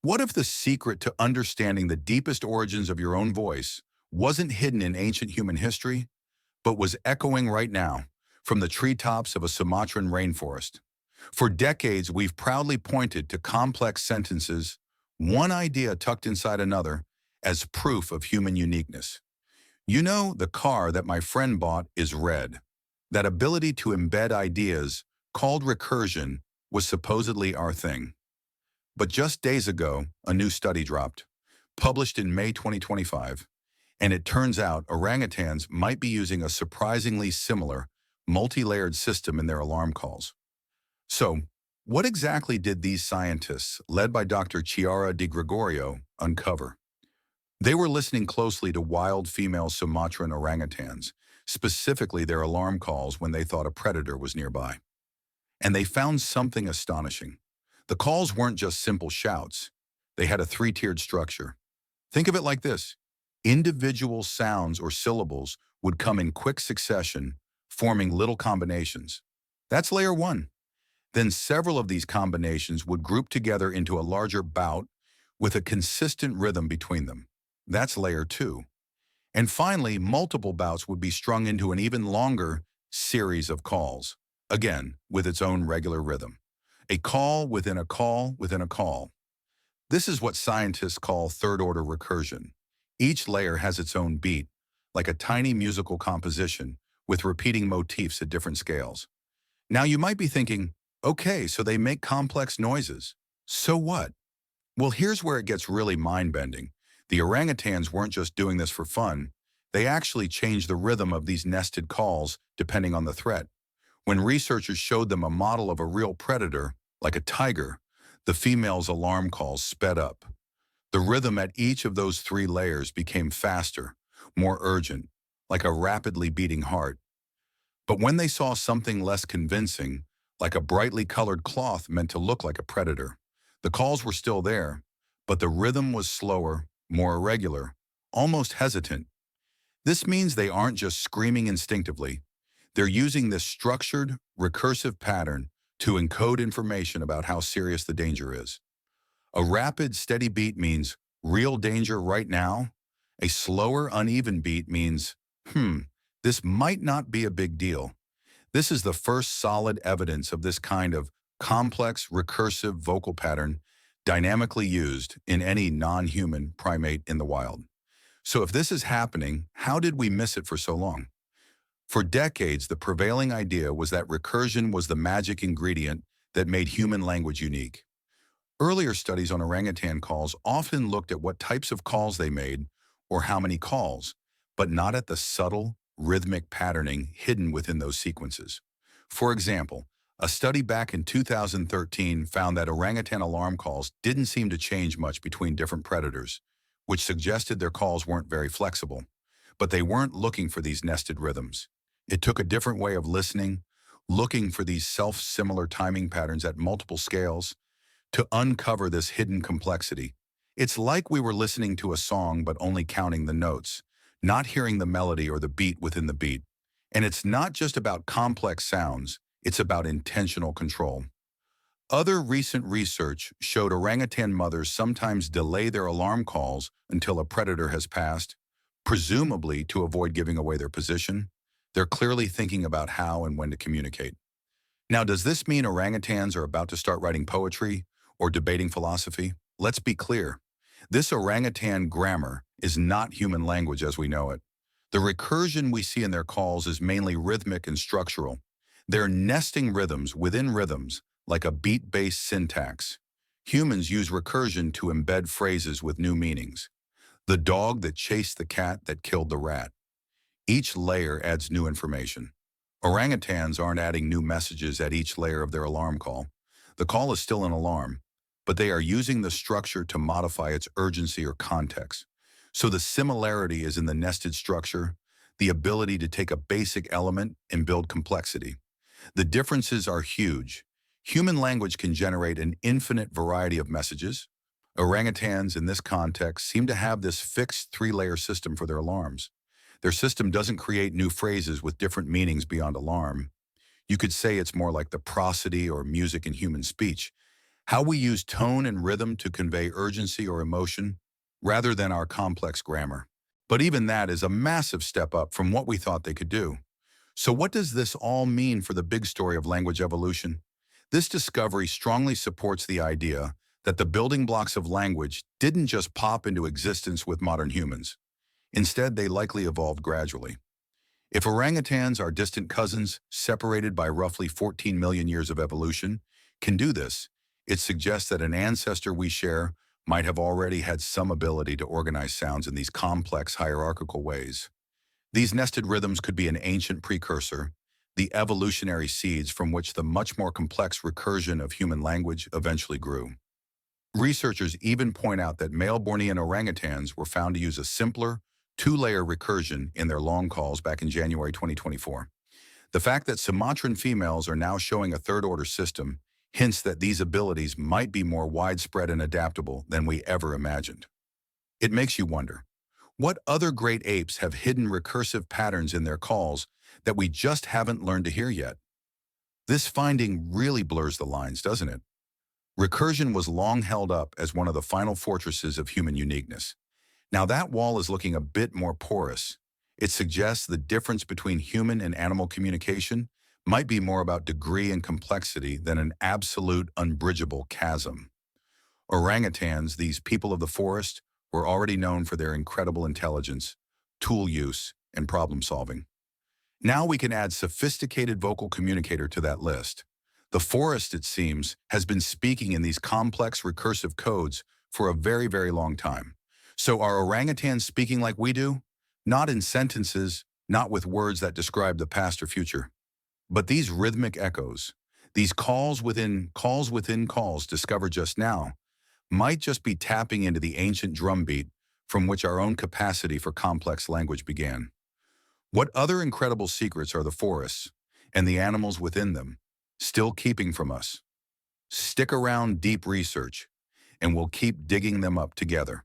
What if the secret to understanding the deepest origins of your own voice wasn't hidden in ancient human history, but was echoing right now from the treetops of a Sumatran rainforest? For decades, we've proudly pointed to complex sentences, one idea tucked inside another, as proof of human uniqueness. You know, the car that my friend bought is red. That ability to embed ideas, called recursion, was supposedly our thing. But just days ago, a new study dropped, published in May 2025, and it turns out orangutans might be using a surprisingly similar, multi-layered system in their alarm calls. So, what exactly did these scientists, led by Dr. Chiara Di Gregorio, uncover? They were listening closely to wild female Sumatran orangutans, specifically their alarm calls when they thought a predator was nearby. And they found something astonishing. The calls weren't just simple shouts. They had a three-tiered structure. Think of it like this. Individual sounds or syllables would come in quick succession, forming little combinations. That's layer one. Then several of these combinations would group together into a larger bout with a consistent rhythm between them. That's layer two. And finally, multiple bouts would be strung into an even longer series of calls, again, with its own regular rhythm. A call within a call within a call. This is what scientists call third-order recursion. Each layer has its own beat, like a tiny musical composition with repeating motifs at different scales. Now you might be thinking, okay, so they make complex noises. So what? Well, here's where it gets really mind-bending. The orangutans weren't just doing this for fun. They actually changed the rhythm of these nested calls depending on the threat. When researchers showed them a model of a real predator, like a tiger, the female's alarm calls sped up. The rhythm at each of those three layers became faster, more urgent, like a rapidly beating heart. But when they saw something less convincing, like a brightly colored cloth meant to look like a predator, the calls were still there, but the rhythm was slower, more irregular, almost hesitant. This means they aren't just screaming instinctively. They're using this structured, recursive pattern to encode information about how serious the danger is. A rapid, steady beat means real danger right now. A slower, uneven beat means, this might not be a big deal. This is the first solid evidence of this kind of complex, recursive vocal pattern dynamically used in any non-human primate in the wild. So if this is happening, how did we miss it for so long? For decades, the prevailing idea was that recursion was the magic ingredient that made human language unique. Earlier studies on orangutan calls often looked at what types of calls they made or how many calls, but not at the subtle, rhythmic patterning hidden within those sequences. For example, a study back in 2013 found that orangutan alarm calls didn't seem to change much between different predators, which suggested their calls weren't very flexible. But they weren't looking for these nested rhythms. It took a different way of listening, looking for these self-similar timing patterns at multiple scales, to uncover this hidden complexity. It's like we were listening to a song but only counting the notes, not hearing the melody or the beat within the beat. And it's not just about complex sounds, it's about intentional control. Other recent research showed orangutan mothers sometimes delay their alarm calls until a predator has passed, presumably to avoid giving away their position. They're clearly thinking about how and when to communicate. Now, does this mean orangutans are about to start writing poetry or debating philosophy? Let's be clear. This orangutan grammar is not human language as we know it. The recursion we see in their calls is mainly rhythmic and structural. They're nesting rhythms within rhythms, like a beat-based syntax. Humans use recursion to embed phrases with new meanings. The dog that chased the cat that killed the rat. Each layer adds new information. Orangutans aren't adding new messages at each layer of their alarm call. The call is still an alarm, but they are using the structure to modify its urgency or context. So the similarity is in the nested structure, the ability to take a basic element and build complexity. The differences are huge. Human language can generate an infinite variety of messages. Orangutans, in this context, seem to have this fixed three-layer system for their alarms. Their system doesn't create new phrases with different meanings beyond alarm. You could say it's more like the prosody or music in human speech. How we use tone and rhythm to convey urgency or emotion rather than our complex grammar. But even that is a massive step up from what we thought they could do. So what does this all mean for the big story of language evolution? This discovery strongly supports the idea that the building blocks of language didn't just pop into existence with modern humans. Instead, they likely evolved gradually. If orangutans, our distant cousins, separated by roughly 14 million years of evolution, can do this, it suggests that an ancestor we share might have already had some ability to organize sounds in these complex hierarchical ways. These nested rhythms could be an ancient precursor, the evolutionary seeds from which the much more complex recursion of human language eventually grew. Researchers even point out that male Bornean orangutans were found to use a simpler, two-layer recursion in their long calls back in January 2024. The fact that Sumatran females are now showing a third-order system hints that these abilities might be more widespread and adaptable than we ever imagined. It makes you wonder, what other great apes have hidden recursive patterns in their calls that we just haven't learned to hear yet? This finding really blurs the lines, doesn't it? Recursion was long held up as one of the final fortresses of human uniqueness. Now that wall is looking a bit more porous. It suggests the difference between human and animal communication might be more about degree and complexity than an absolute unbridgeable chasm. Orangutans, these people of the forest, were already known for their incredible intelligence, tool use, and problem solving. Now we can add sophisticated vocal communicator to that list. The forest, it seems, has been speaking in these complex recursive codes for a very, very long time. So are orangutans speaking like we do? Not in sentences, not with words that describe the past or future. But these rhythmic echoes, these calls discovered just now, might just be tapping into the ancient drumbeat from which our own capacity for complex language began. What other incredible secrets are the forests and the animals within them still keeping from us? Stick around, deep research, and we'll keep digging them up together.